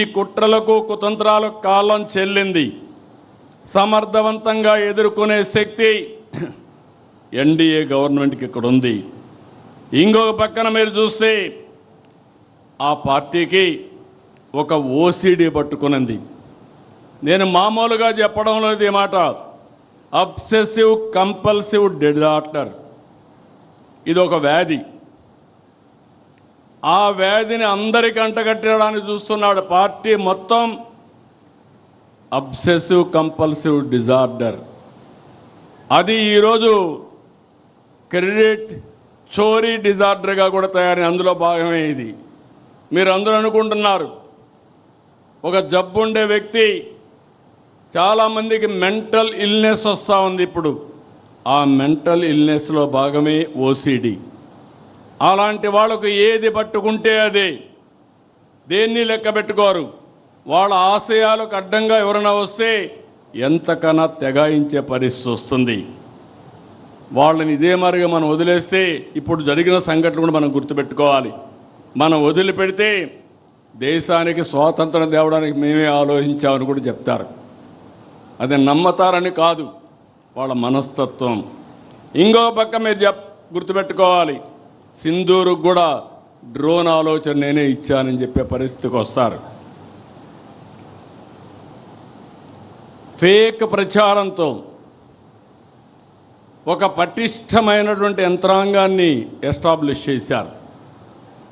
ఈ కుట్రలకు కుతంత్రాలకు కాలం చెల్లింది. సమర్థవంతంగా ఎదుర్కొనే శక్తి ఎన్డీఏ గవర్నమెంట్కి ఇక్కడ ఉంది. ఇంకొక పక్కన మీరు చూస్తే ఆ పార్టీకి ఒక ఓసీడీ పట్టుకునింది. నేను మామూలుగా చెప్పడం లేదు ఈ మాట. అబ్సెసివ్ కంపల్సివ్ డిజార్డర్, ఇది ఒక వ్యాధి. ఆ వ్యాధిని అందరికీ అంటగట్టడానికి చూస్తున్నాడు పార్టీ మొత్తం. అబ్సెసివ్ కంపల్సివ్ డిజార్డర్ అది ఈరోజు క్రెడిట్ చోరీ డిజార్డర్గా కూడా తయారీ. అందులో భాగమే ఇది. మీరు అందరూ అనుకుంటున్నారు ఒక జబ్బు ఉండే వ్యక్తి, చాలామందికి మెంటల్ ఇల్నెస్ వస్తూ ఉంది. ఇప్పుడు ఆ మెంటల్ ఇల్నెస్లో భాగమే ఓసీడీ. అలాంటి వాళ్ళకు ఏది పట్టుకుంటే అదే, దేన్ని లెక్క పెట్టుకోరు. వాళ్ళ ఆశయాలకు అడ్డంగా ఎవరైనా వస్తే ఎంతకన్నా తెగాయించే పరిస్థితి వస్తుంది. వాళ్ళని ఇదే మరిగా మనం వదిలేస్తే, ఇప్పుడు జరిగిన సంఘటనలు కూడా మనం గుర్తుపెట్టుకోవాలి. మనం వదిలిపెడితే దేశానికి స్వాతంత్రం తేవడానికి మేమే ఆలోచించామని కూడా చెప్తారు. అది నమ్మతారని కాదు, వాళ్ళ మనస్తత్వం. ఇంకో పక్క మీరు గుర్తుపెట్టుకోవాలి, సింధూరుకు కూడా డ్రోన్ ఆలోచన నేనే ఇచ్చానని చెప్పే పరిస్థితికి వస్తారు. ఫేక్ ప్రచారంతో ఒక పటిష్టమైనటువంటి యంత్రాంగాన్ని ఎస్టాబ్లిష్ చేశారు.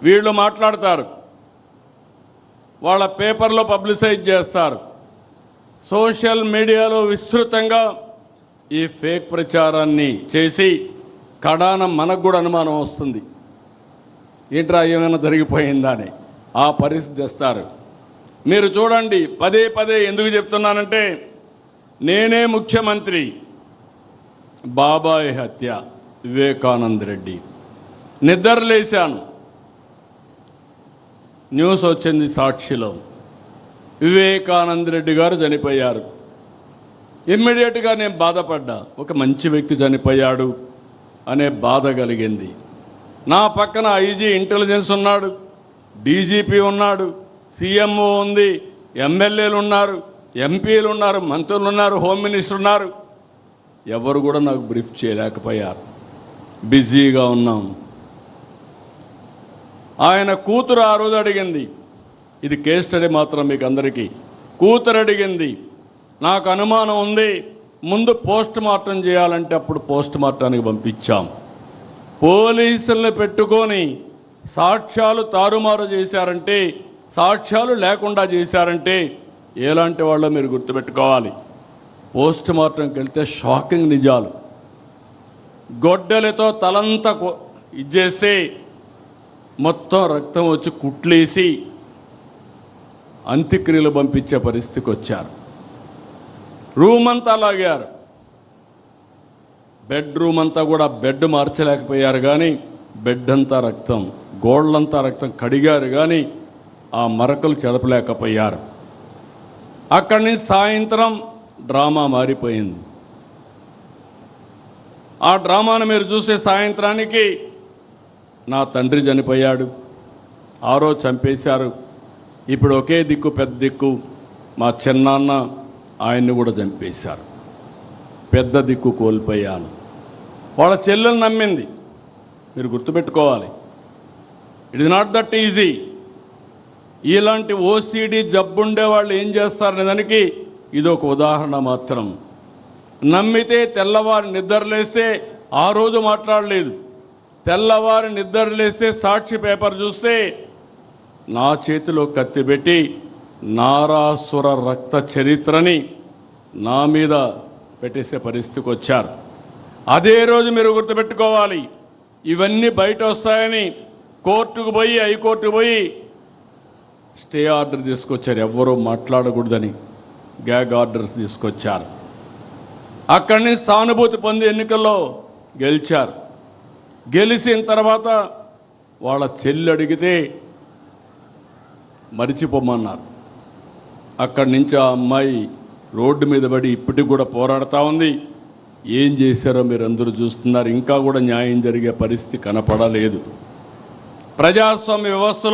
వీళ్ళు మాట్లాడతారు, వాళ్ళ పేపర్లో పబ్లిసైజ్ చేస్తారు, సోషల్ మీడియాలో విస్తృతంగా ఈ ఫేక్ ప్రచారాన్ని చేసి కడాన మనకు కూడా అనుమానం వస్తుంది, ఏంట్రా ఏమైనా జరిగిపోయిందా అని. ఆ పరిస్థితి తెస్తారు. మీరు చూడండి, పదే పదే ఎందుకు చెప్తున్నానంటే, నేనే ముఖ్యమంత్రి, బాబాయ్ హత్య, వివేకానంద రెడ్డి. నిద్రలేశాను, న్యూస్ వచ్చింది సాక్షిలో, వివేకానంద రెడ్డి గారు చనిపోయారు. ఇమ్మీడియట్గా నేను బాధపడ్డా, ఒక మంచి వ్యక్తి చనిపోయాడు అనే బాధ కలిగింది. నా పక్కన ఐజీ ఇంటెలిజెన్స్ ఉన్నాడు, డీజీపీ ఉన్నాడు, సీఎంఓ ఉంది, ఎమ్మెల్యేలు ఉన్నారు, ఎంపీలు ఉన్నారు, మంత్రులు ఉన్నారు, హోమ్ మినిస్టర్ ఉన్నారు. ఎవరు కూడా నాకు బ్రీఫ్ చేయలేకపోయారు, బిజీగా ఉన్నాం. ఆయన కూతురు ఆ రోజు అడిగింది, ఇది కేస్ స్టడీ మాత్రం మీకు అందరికీ. కూతురు అడిగింది, నాకు అనుమానం ఉంది, ముందు పోస్ట్ మార్టం చేయాలంటే అప్పుడు పోస్ట్ మార్టానికి పంపించాం. పోలీసుల్ని పెట్టుకొని సాక్ష్యాలు తారుమారు చేశారంటే, సాక్ష్యాలు లేకుండా చేశారంటే ఎలాంటి వాళ్ళో మీరు గుర్తుపెట్టుకోవాలి. పోస్ట్ మార్టంకి వెళ్తే షాకింగ్ నిజాలు. గొడ్డలతో తలంతా ఇచ్చేస్తే మొత్తం రక్తం వచ్చి కుట్లేసి అంత్యక్రియలు పంపించే పరిస్థితికి వచ్చారు. రూమ్ అంతా లాగారు, బెడ్రూమ్ అంతా కూడా బెడ్ మార్చలేకపోయారు, కానీ బెడ్ అంతా రక్తం, గోళ్ళంతా రక్తం కడిగారు, కానీ ఆ మరకలు చెడపలేకపోయారు. అక్కడి నుంచి సాయంత్రం డ్రామా మారిపోయింది. ఆ డ్రామాను మీరు చూసే సాయంత్రానికి నా తండ్రి చనిపోయాడు, ఆ రోజు చంపేశారు, ఇప్పుడు ఒకే దిక్కు పెద్ద దిక్కు మా చిన్నాన్న, ఆయన్ని కూడా చంపేశారు, పెద్ద దిక్కు కోల్పోయాను. వాళ్ళ చెల్లెలు నమ్మింది. మీరు గుర్తుపెట్టుకోవాలి, it is not that easy. ఇలాంటి ఓసీడీ జబ్బుండే వాళ్ళు ఏం చేస్తారనే దానికి ఇది ఒక ఉదాహరణ మాత్రం. నమ్మితే తెల్లవారు నిద్రలేస్తే, ఆ రోజు మాట్లాడలేదు, తెల్లవారు నిద్రలేస్తే సాక్షి పేపర్ చూస్తే నా చేతిలో కత్తి పెట్టి నారాసుర రక్త చరిత్రని నా మీద పెట్టేసే పరిస్థితికి వచ్చారు. అదే రోజు మీరు గుర్తుపెట్టుకోవాలి, ఇవన్నీ బయట వస్తాయని కోర్టుకు పోయి, హైకోర్టుకు పోయి స్టే ఆర్డర్ తీసుకొచ్చారు, ఎవ్వరూ మాట్లాడకూడదని గ్యాగ్ ఆర్డర్స్ తీసుకొచ్చారు. అక్కడి నుంచి సానుభూతి పొంది ఎన్నికల్లో గెలిచారు. గెలిచిన తర్వాత వాళ్ళ చెల్లి అడిగితే మరిచిపోమన్నారు. అక్కడి నుంచి ఆ అమ్మాయి రోడ్డు మీద పడి ఇప్పటికి కూడా పోరాడుతూ ఉంది. ఏం చేశారో మీరు అందరూ చూస్తున్నారు. ఇంకా కూడా న్యాయం జరిగే పరిస్థితి కనపడలేదు. ప్రజాస్వామ్య వ్యవస్థలో